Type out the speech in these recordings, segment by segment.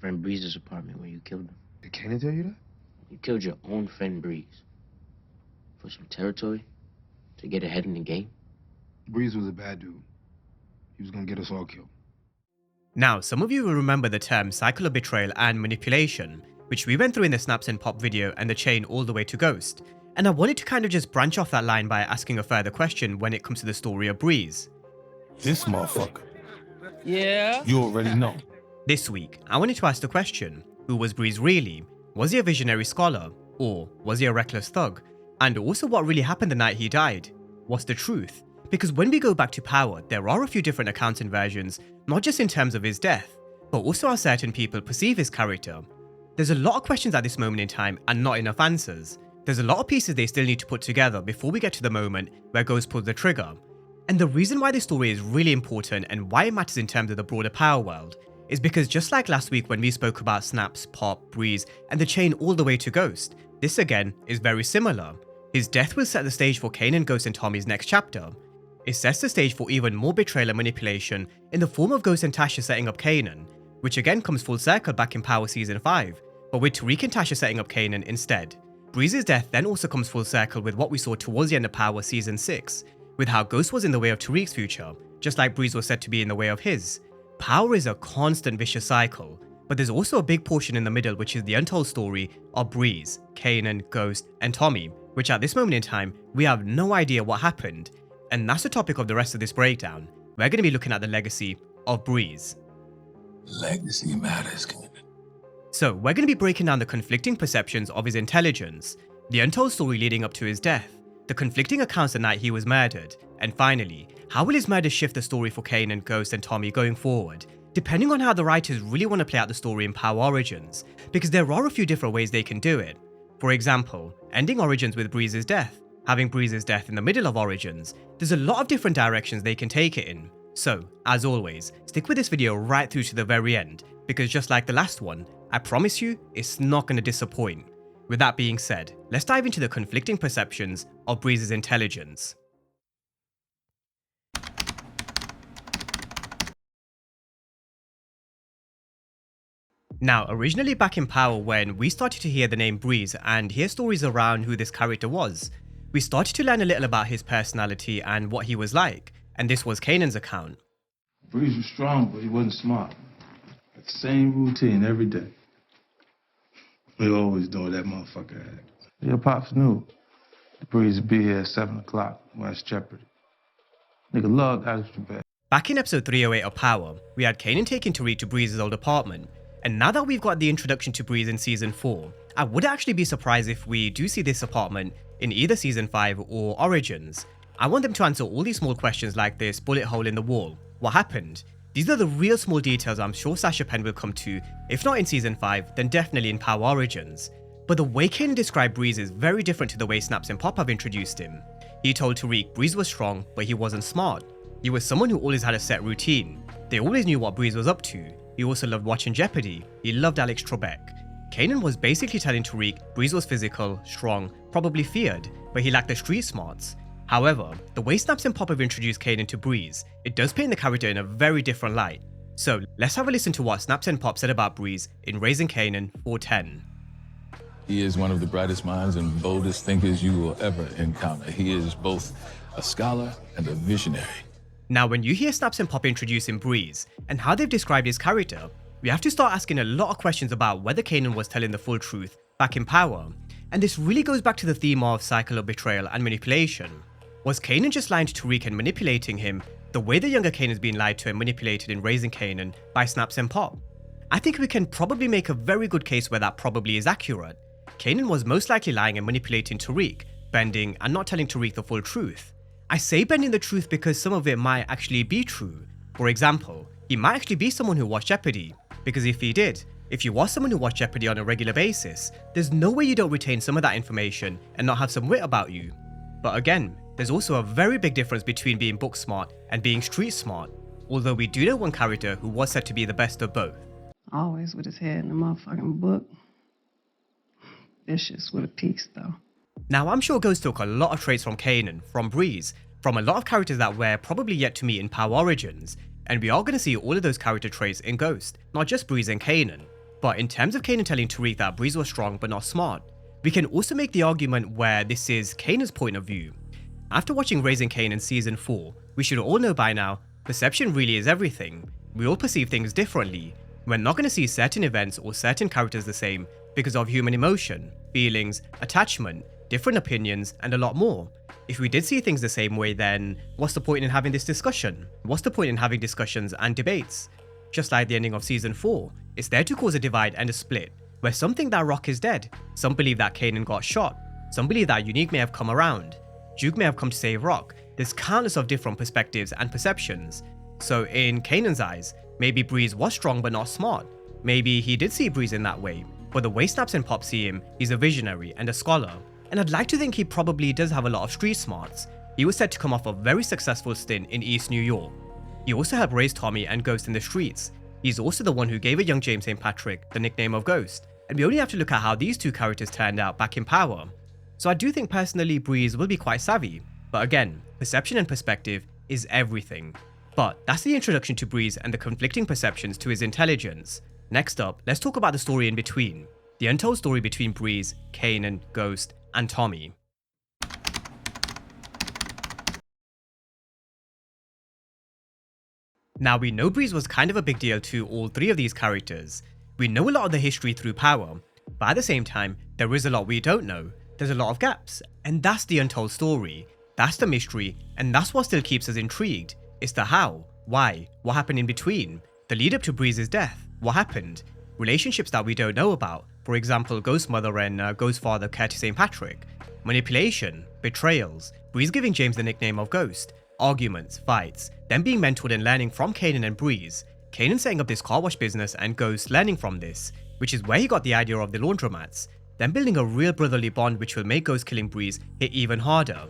friend Breeze's apartment where you killed him. Did Kanan tell you that? You killed your own friend Breeze. For some territory? To get ahead in the game? Breeze was a bad dude. He was gonna get us all killed. Now, some of you will remember the term cycle of betrayal and manipulation, which we went through in the Snaps and Pop video and the chain all the way to Ghost. And I wanted to kind of just branch off that line by asking a further question when it comes to the story of Breeze. This motherfucker. Yeah? You already know. This week, I wanted to ask the question, who was Breeze really? Was he a visionary scholar? Or was he a reckless thug? And also what really happened the night he died? What's the truth? Because when we go back to Power, there are a few different accounts and versions, not just in terms of his death, but also how certain people perceive his character. There's a lot of questions at this moment in time and not enough answers. There's a lot of pieces they still need to put together before we get to the moment where Ghost pulls the trigger. And the reason why this story is really important and why it matters in terms of the broader Power world is because just like last week when we spoke about Snaps, Pop, Breeze, and the chain all the way to Ghost, this again is very similar. His death will set the stage for Kanan, Ghost, and Tommy's next chapter. It sets the stage for even more betrayal and manipulation in the form of Ghost and Tasha setting up Kanan, which again comes full circle back in Power Season 5, but with Tariq and Tasha setting up Kanan instead. Breeze's death then also comes full circle with what we saw towards the end of Power Season 6, with how Ghost was in the way of Tariq's future, just like Breeze was said to be in the way of his. Power is a constant vicious cycle, but there's also a big portion in the middle which is the untold story of Breeze, Kanan, Ghost, and Tommy, which at this moment in time, we have no idea what happened. And that's the topic of the rest of this breakdown. We're going to be looking at the legacy of Breeze. Legacy matters, Kanan. So we're going to be breaking down the conflicting perceptions of his intelligence, the untold story leading up to his death, the conflicting accounts the night he was murdered, and finally, how will his murder shift the story for Kanan, Ghost, and Tommy going forward, depending on how the writers really want to play out the story in Power Origins, because there are a few different ways they can do it. For example, ending Origins with Breeze's death, having Breeze's death in the middle of Origins. There's a lot of different directions they can take it in. So, as always, stick with this video right through to the very end, because just like the last one, I promise you, it's not going to disappoint. With that being said, let's dive into the conflicting perceptions of Breeze's intelligence. Now, originally back in Power when we started to hear the name Breeze and hear stories around who this character was, we started to learn a little about his personality and what he was like, and this was Kanan's account. Breeze was strong, but he wasn't smart. Had the same routine every day. We always doing that motherfucker act. Your pops knew the Breeze would be here at 7 o'clock when it's Jeopardy. Nigga loved extra bad. Back in episode 308 of Power, we had Kanan taking Tariq to Breeze's old apartment, and now that we've got the introduction to Breeze in Season 4, I would actually be surprised if we do see this apartment in either Season 5 or Origins. I want them to answer all these small questions like this bullet hole in the wall. What happened? These are the real small details I'm sure Sasha Penn will come to, if not in Season 5, then definitely in Power Origins. But the way Kanan described Breeze is very different to the way Snaps and Pop have introduced him. He told Tariq Breeze was strong, but he wasn't smart. He was someone who always had a set routine. They always knew what Breeze was up to. He also loved watching Jeopardy. He loved Alex Trebek. Kanan was basically telling Tariq Breeze was physical, strong, probably feared, but he lacked the street smarts. However, the way Snaps and Pop have introduced Kanan to Breeze, it does paint the character in a very different light. So let's have a listen to what Snaps and Pop said about Breeze in Raising Kanan 410. He is one of the brightest minds and boldest thinkers you will ever encounter. He is both a scholar and a visionary. Now when you hear Snaps and Pop introducing Breeze, and how they've described his character, we have to start asking a lot of questions about whether Kanan was telling the full truth back in Power. And this really goes back to the theme of cycle of betrayal and manipulation. Was Kanan just lying to Tariq and manipulating him the way the younger Kanan's being lied to and manipulated in Raising Kanan by Snaps and Pop? I think we can probably make a very good case where that probably is accurate. Kanan was most likely lying and manipulating Tariq, bending and not telling Tariq the full truth. I say bending the truth because some of it might actually be true. For example, he might actually be someone who watched Jeopardy, because if he did, if you was someone who watched Jeopardy on a regular basis, there's no way you don't retain some of that information and not have some wit about you. But again, there's also a very big difference between being book smart and being street smart, although we do know one character who was said to be the best of both. Always with his head in the motherfucking book. Vicious with a piece, though. Now I'm sure Ghost took a lot of traits from Kanan, from Breeze, from a lot of characters that we're probably yet to meet in Power Origins, and we are going to see all of those character traits in Ghost, not just Breeze and Kanan. But in terms of Kanan telling Tariq that Breeze was strong but not smart, we can also make the argument where this is Kanan's point of view. After watching Raising Kanan Season 4, we should all know by now, perception really is everything. We all perceive things differently. We're not going to see certain events or certain characters the same because of human emotion, feelings, attachment, different opinions, and a lot more. If we did see things the same way, then what's the point in having this discussion? What's the point in having discussions and debates? Just like the ending of Season 4, it's there to cause a divide and a split, where some think that Rock is dead, some believe that Kanan got shot, some believe that Unique may have come around, Duke may have come to save Rock. There's countless of different perspectives and perceptions. So in Kanan's eyes, maybe Breeze was strong but not smart. Maybe he did see Breeze in that way, but the way Snaps and Pop see him, he's a visionary and a scholar. And I'd like to think he probably does have a lot of street smarts. He was said to come off a very successful stint in East New York. He also helped raise Tommy and Ghost in the streets. He's also the one who gave a young James St. Patrick the nickname of Ghost. And we only have to look at how these two characters turned out back in Power. So I do think personally Breeze will be quite savvy. But again, perception and perspective is everything. But that's the introduction to Breeze and the conflicting perceptions to his intelligence. Next up, let's talk about the story in between. The untold story between Breeze, Kanan, Ghost, and Tommy. Now we know Breeze was kind of a big deal to all three of these characters. We know a lot of the history through Power, but at the same time, there is a lot we don't know. There's a lot of gaps, and that's the untold story. That's the mystery, and that's what still keeps us intrigued. It's the how, why, what happened in between, the lead up to Breeze's death, what happened, relationships that we don't know about, for example Ghost's mother and Ghost's father Curtis St. Patrick, manipulation, betrayals, Breeze giving James the nickname of Ghost, arguments, fights, then being mentored and learning from Kanan and Breeze, Kanan setting up this car wash business and Ghost learning from this, which is where he got the idea of the laundromats, then building a real brotherly bond which will make Ghost killing Breeze hit even harder.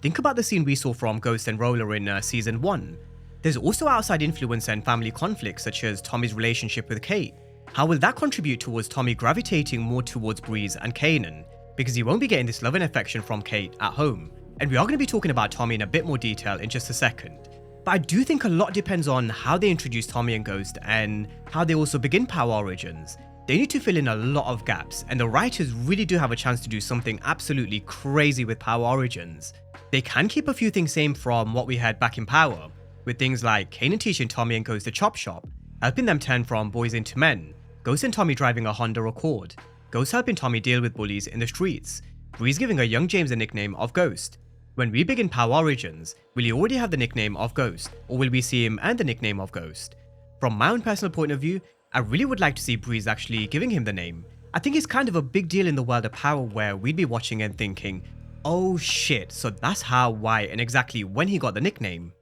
Think about the scene we saw from Ghost and Roller in Season 1. There's also outside influence and family conflicts such as Tommy's relationship with Kate. How will that contribute towards Tommy gravitating more towards Breeze and Kanan? Because he won't be getting this love and affection from Kate at home. And we are going to be talking about Tommy in a bit more detail in just a second. But I do think a lot depends on how they introduce Tommy and Ghost and how they also begin Power Origins. They need to fill in a lot of gaps, and the writers really do have a chance to do something absolutely crazy with Power Origins. They can keep a few things same from what we had back in Power, with things like Kanan teaching Tommy and Ghost to chop shop, helping them turn from boys into men, Ghost and Tommy driving a Honda Accord, Ghost helping Tommy deal with bullies in the streets, Breeze giving a young James a nickname of Ghost. When we begin Power Origins, will he already have the nickname of Ghost, or will we see him and the nickname of Ghost? From my own personal point of view, I really would like to see Breeze actually giving him the name. I think it's kind of a big deal in the world of Power where we'd be watching and thinking, oh shit, so that's how, why, and exactly when he got the nickname.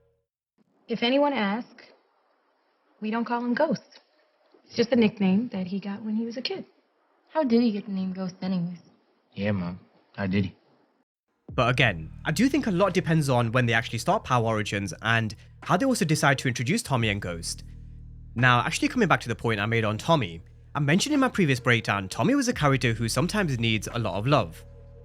If anyone asks, we don't call him Ghost. It's just a nickname that he got when he was a kid. How did he get the name Ghost anyways? Yeah, Mom. How did he? But again, I do think a lot depends on when they actually start Power Origins and how they also decide to introduce Tommy and Ghost. Now, actually coming back to the point I made on Tommy, I mentioned in my previous breakdown, Tommy was a character who sometimes needs a lot of love.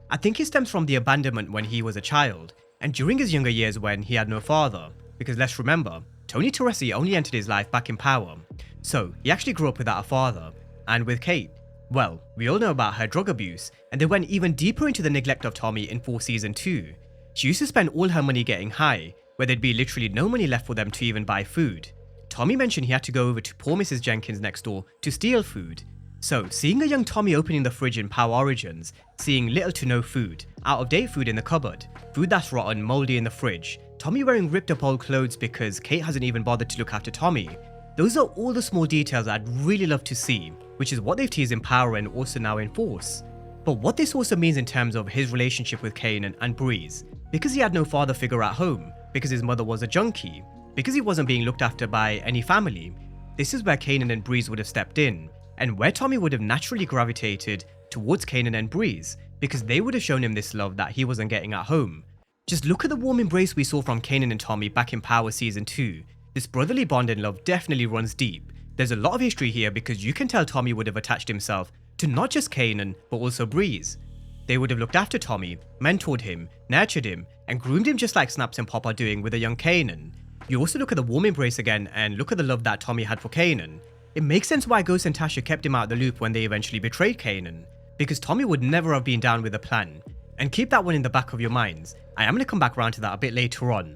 I think it stems from the abandonment when he was a child, and during his younger years when he had no father, because let's remember, Tony Teresi only entered his life back in Power, so he actually grew up without a father, and with Kate. Well, we all know about her drug abuse, and they went even deeper into the neglect of Tommy in full Season 2. She used to spend all her money getting high, where there'd be literally no money left for them to even buy food. Tommy mentioned he had to go over to poor Mrs. Jenkins next door to steal food. So, seeing a young Tommy opening the fridge in Power Origins, seeing little to no food, out-of-date food in the cupboard, food that's rotten, mouldy in the fridge, Tommy wearing ripped up old clothes because Kate hasn't even bothered to look after Tommy, those are all the small details I'd really love to see, which is what they've teased in Power and also now in Force. But what this also means in terms of his relationship with Kanan and Breeze, because he had no father figure at home, because his mother was a junkie, because he wasn't being looked after by any family, this is where Kanan and Breeze would have stepped in, and where Tommy would have naturally gravitated towards Kanan and Breeze, because they would have shown him this love that he wasn't getting at home. Just look at the warm embrace we saw from Kanan and Tommy back in Power Season 2. This brotherly bond and love definitely runs deep. There's a lot of history here because you can tell Tommy would have attached himself to not just Kanan, but also Breeze. They would have looked after Tommy, mentored him, nurtured him, and groomed him just like Snaps and Pop are doing with a young Kanan. You also look at the warm embrace again and look at the love that Tommy had for Kanan. It makes sense why Ghost and Tasha kept him out of the loop when they eventually betrayed Kanan, because Tommy would never have been down with the plan. And keep that one in the back of your minds. I am going to come back around to that a bit later on.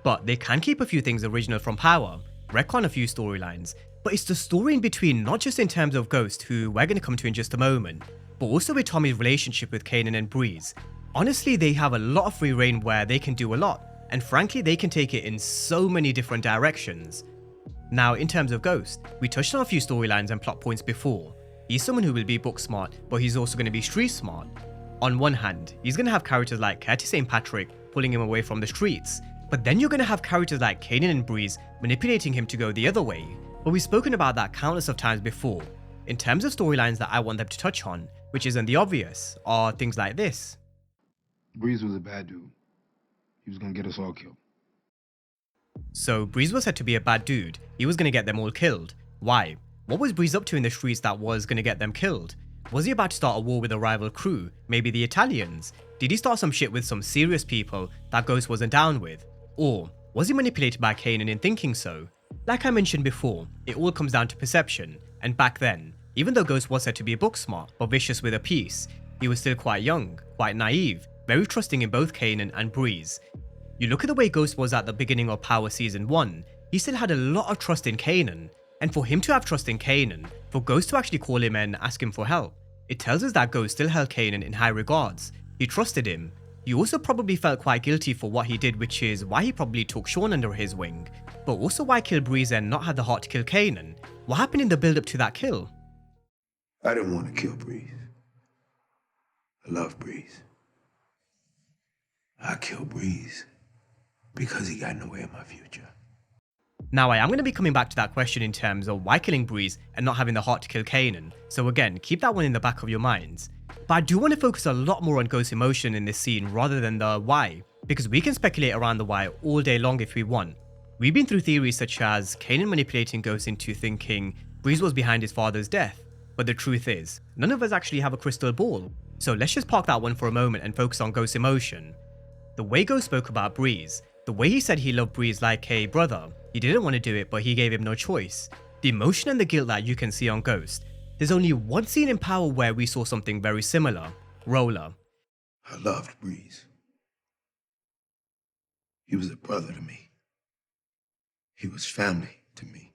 But they can keep a few things original from Power, retcon a few storylines, but it's the story in between, not just in terms of Ghost, who we're going to come to in just a moment, but also with Tommy's relationship with Kanan and Breeze. Honestly, they have a lot of free reign where they can do a lot, and frankly they can take it in so many different directions. Now in terms of Ghost, we touched on a few storylines and plot points before. He's someone who will be book smart, but he's also going to be street smart. On one hand, he's going to have characters like Curtis St. Patrick pulling him away from the streets, but then you're going to have characters like Kanan and Breeze manipulating him to go the other way. But we've spoken about that countless of times before. In terms of storylines that I want them to touch on, which isn't the obvious, are things like this. Breeze was a bad dude. He was gonna get us all killed. So Breeze was said to be a bad dude, he was going to get them all killed. Why? What was Breeze up to in the streets that was going to get them killed? Was he about to start a war with a rival crew, maybe the Italians? Did he start some shit with some serious people that Ghost wasn't down with? Or was he manipulated by Kanan in thinking so? Like I mentioned before, it all comes down to perception, and back then, even though Ghost was said to be book smart but vicious with a piece, he was still quite young, quite naive, very trusting in both Kanan and Breeze. You look at the way Ghost was at the beginning of Power Season 1, he still had a lot of trust in Kanan, and for him to have trust in Kanan, for Ghost to actually call him and ask him for help, it tells us that Ghost still held Kanan in high regards. He trusted him. He also probably felt quite guilty for what he did, which is why he probably took Sean under his wing, but also why kill Breeze and not have the heart to kill Kanan. What happened in the build up to that kill? I didn't want to kill Breeze. I love Breeze. I killed Breeze because he got in the way of my future. Now I am going to be coming back to that question in terms of why killing Breeze and not having the heart to kill Kanan, so again, keep that one in the back of your minds. But I do want to focus a lot more on Ghost's emotion in this scene rather than the why, because we can speculate around the why all day long if we want. We've been through theories such as Kanan manipulating Ghost into thinking Breeze was behind his father's death, but the truth is, none of us actually have a crystal ball, so let's just park that one for a moment and focus on Ghost's emotion. The way Ghost spoke about Breeze, the way he said he loved Breeze like a brother, he didn't want to do it but he gave him no choice. The emotion and the guilt that you can see on Ghost. There's only one scene in Power where we saw something very similar. Roller. I loved Breeze. He was a brother to me. He was family to me.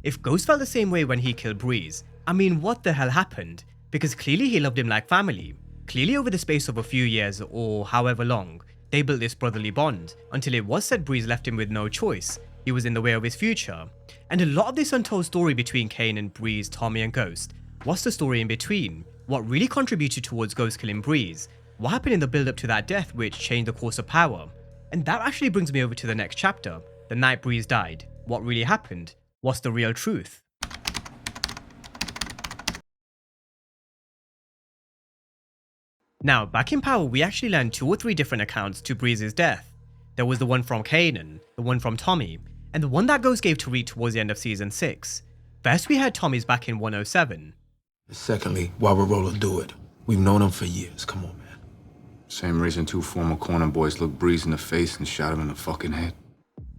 If Ghost felt the same way when he killed Breeze, I mean, what the hell happened? Because clearly he loved him like family. Clearly over the space of a few years or however long, they built this brotherly bond until it was said Breeze left him with no choice. He was in the way of his future. And a lot of this untold story between Kanan, Breeze, Tommy and Ghost, what's the story in between? What really contributed towards Ghost killing Breeze? What happened in the build up to that death which changed the course of Power? And that actually brings me over to the next chapter, the night Breeze died. What really happened? What's the real truth? Now, back in Power, we actually learned 2 or 3 different accounts to Breeze's death. There was the one from Kanan, the one from Tommy, and the one that Ghost gave Tariq towards the end of Season 6. First we heard Tommy's back in 107. Secondly, why would Roller do it? We've known him for years. Come on, man. Same reason 2 former corner boys looked Breeze in the face and shot him in the fucking head.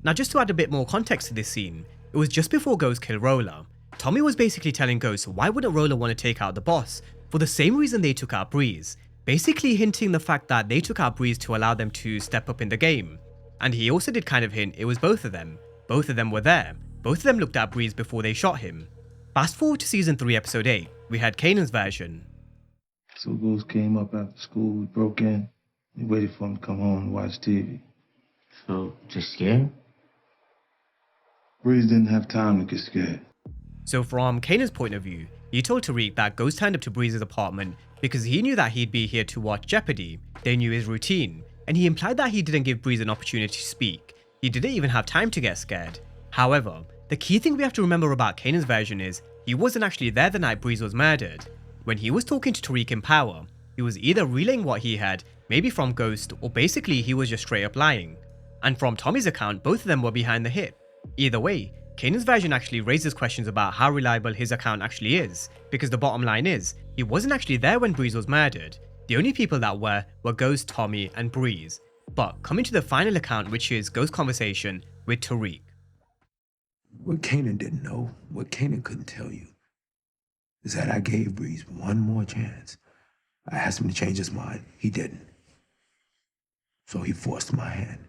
Now just to add a bit more context to this scene, it was just before Ghost killed Roller. Tommy was basically telling Ghost why wouldn't Roller want to take out the boss, for the same reason they took out Breeze. Basically hinting the fact that they took out Breeze to allow them to step up in the game. And he also did kind of hint it was both of them. Both of them were there. Both of them looked at Breeze before they shot him. Fast forward to Season 3 Episode 8, we had Kanan's version. So Ghost came up after school, we broke in. We waited for him to come home and watch TV. So, just scared? Breeze didn't have time to get scared. So from Kanan's point of view, he told Tariq that Ghost turned up to Breeze's apartment because he knew that he'd be here to watch Jeopardy. They knew his routine, and he implied that he didn't give Breeze an opportunity to speak. He didn't even have time to get scared. However, the key thing we have to remember about Kanan's version is he wasn't actually there the night Breeze was murdered. When he was talking to Tariq in Power, he was either relaying what he had, maybe from Ghost, or basically he was just straight up lying. And from Tommy's account, both of them were behind the hit. Either way, Kanan's version actually raises questions about how reliable his account actually is, because the bottom line is, he wasn't actually there when Breeze was murdered. The only people that were Ghost, Tommy and Breeze. But coming to the final account, which is Ghost's conversation with Tariq. What Kanan didn't know, what Kanan couldn't tell you, is that I gave Breeze one more chance. I asked him to change his mind. He didn't. So he forced my hand.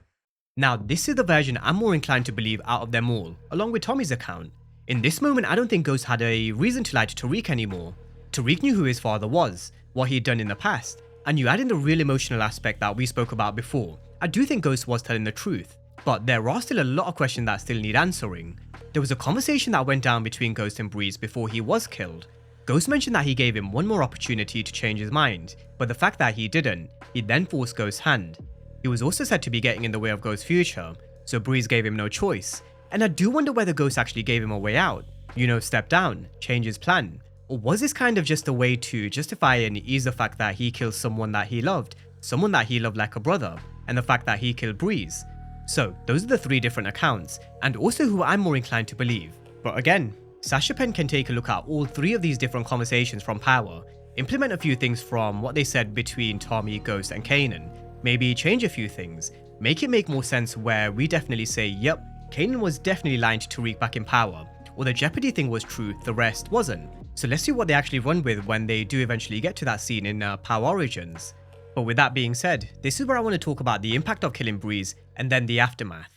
Now, this is the version I'm more inclined to believe out of them all, along with Tommy's account. In this moment, I don't think Ghost had a reason to lie to Tariq anymore. Tariq knew who his father was, what he had done in the past, and you add in the real emotional aspect that we spoke about before. I do think Ghost was telling the truth, but there are still a lot of questions that still need answering. There was a conversation that went down between Ghost and Breeze before he was killed. Ghost mentioned that he gave him one more opportunity to change his mind, but the fact that he didn't, he then forced Ghost's hand. He was also said to be getting in the way of Ghost's future, so Breeze gave him no choice. And I do wonder whether Ghost actually gave him a way out, step down, change his plan. Or was this kind of just a way to justify and ease the fact that he killed someone that he loved like a brother, and the fact that he killed Breeze? So those are the three different accounts, and also who I'm more inclined to believe. But again, Sasha Penn can take a look at all three of these different conversations from Power, implement a few things from what they said between Tommy, Ghost and Kanan, maybe change a few things, make it make more sense where we definitely say, yep, Kanan was definitely lying to Tariq back in Power, or the Jeopardy thing was true, the rest wasn't. So let's see what they actually run with when they do eventually get to that scene in Power Origins. But with that being said, this is where I want to talk about the impact of killing Breeze and then the aftermath.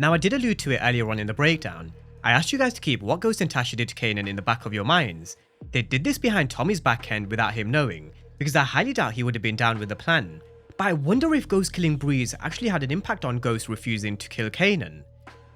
Now, I did allude to it earlier on in the breakdown. I asked you guys to keep what Ghost and Tasha did to Kanan in the back of your minds. They did this behind Tommy's back end without him knowing, because I highly doubt he would have been down with the plan. But I wonder if Ghost killing Breeze actually had an impact on Ghost refusing to kill Kanan.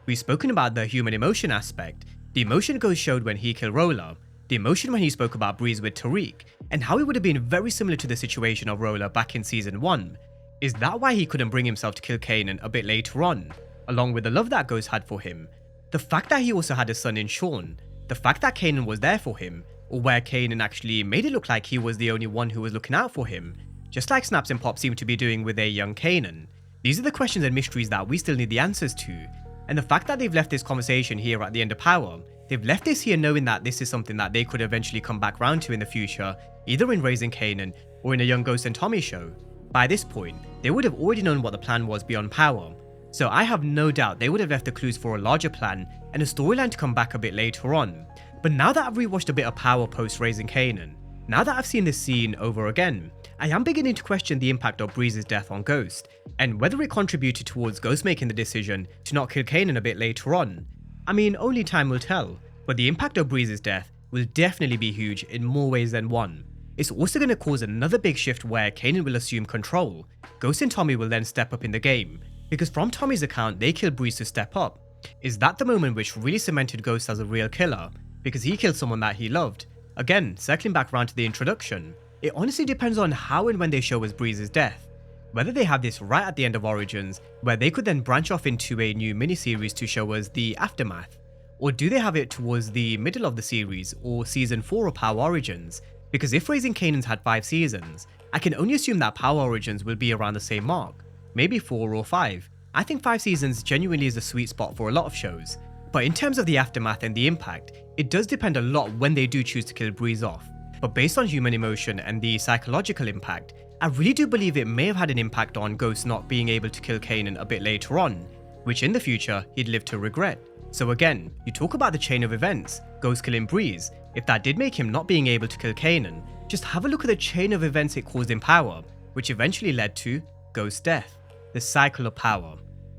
We've spoken about the human emotion aspect, the emotion Ghost showed when he killed Roller, the emotion when he spoke about Breeze with Tariq, and how it would have been very similar to the situation of Roller back in season 1. Is that why he couldn't bring himself to kill Kanan a bit later on, along with the love that Ghost had for him? The fact that he also had a son in Sean, the fact that Kanan was there for him, or where Kanan actually made it look like he was the only one who was looking out for him, just like Snaps and Pop seem to be doing with a young Kanan. These are the questions and mysteries that we still need the answers to, and the fact that they've left this conversation here at the end of Power, they've left this here knowing that this is something that they could eventually come back round to in the future, either in Raising Kanan or in a Young Ghost and Tommy show. By this point, they would have already known what the plan was beyond Power, so I have no doubt they would have left the clues for a larger plan and a storyline to come back a bit later on. But now that I've rewatched a bit of Power post Raising Kanan, now that I've seen this scene over again, I am beginning to question the impact of Breeze's death on Ghost, and whether it contributed towards Ghost making the decision to not kill Kanan a bit later on. I mean, only time will tell, but the impact of Breeze's death will definitely be huge in more ways than one. It's also going to cause another big shift where Kanan will assume control. Ghost and Tommy will then step up in the game, because from Tommy's account they killed Breeze to step up. Is that the moment which really cemented Ghost as a real killer, because he killed someone that he loved? Again, circling back round to the introduction, it honestly depends on how and when they show us Breeze's death. Whether they have this right at the end of Origins, where they could then branch off into a new miniseries to show us the aftermath, or do they have it towards the middle of the series or season 4 of Power Origins? Because if Raising Kanan's had 5 seasons, I can only assume that Power Origins will be around the same mark, maybe 4 or 5. I think 5 seasons genuinely is a sweet spot for a lot of shows, but in terms of the aftermath and the impact, it does depend a lot when they do choose to kill Breeze off. But based on human emotion and the psychological impact, I really do believe it may have had an impact on Ghost not being able to kill Kanan a bit later on, which in the future he'd live to regret. So again, you talk about the chain of events, Ghost killing Breeze, if that did make him not being able to kill Kanan, just have a look at the chain of events it caused in Power, which eventually led to Ghost's death, the cycle of power.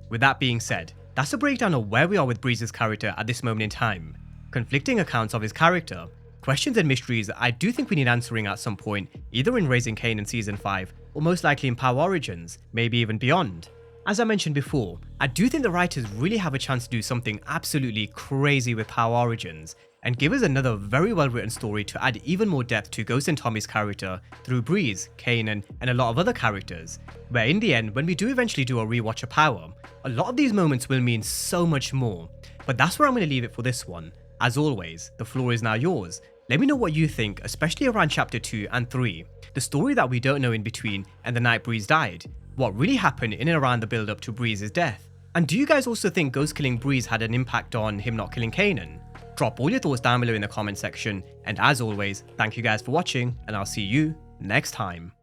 With that being said, that's a breakdown of where we are with Breeze's character at this moment in time. Conflicting accounts of his character, questions and mysteries I do think we need answering at some point, either in Raising Kanan Season 5, or most likely in Power Origins, maybe even beyond. As I mentioned before, I do think the writers really have a chance to do something absolutely crazy with Power Origins, and give us another very well written story to add even more depth to Ghost and Tommy's character through Breeze, Kanan, and a lot of other characters, where in the end, when we do eventually do a rewatch of Power, a lot of these moments will mean so much more. But that's where I'm going to leave it for this one. As always, the floor is now yours. Let me know what you think, especially around chapter 2 and 3, the story that we don't know in between and the night Breeze died, what really happened in and around the build up to Breeze's death. And do you guys also think Ghost killing Breeze had an impact on him not killing Kanan? Drop all your thoughts down below in the comment section, and as always, thank you guys for watching, and I'll see you next time.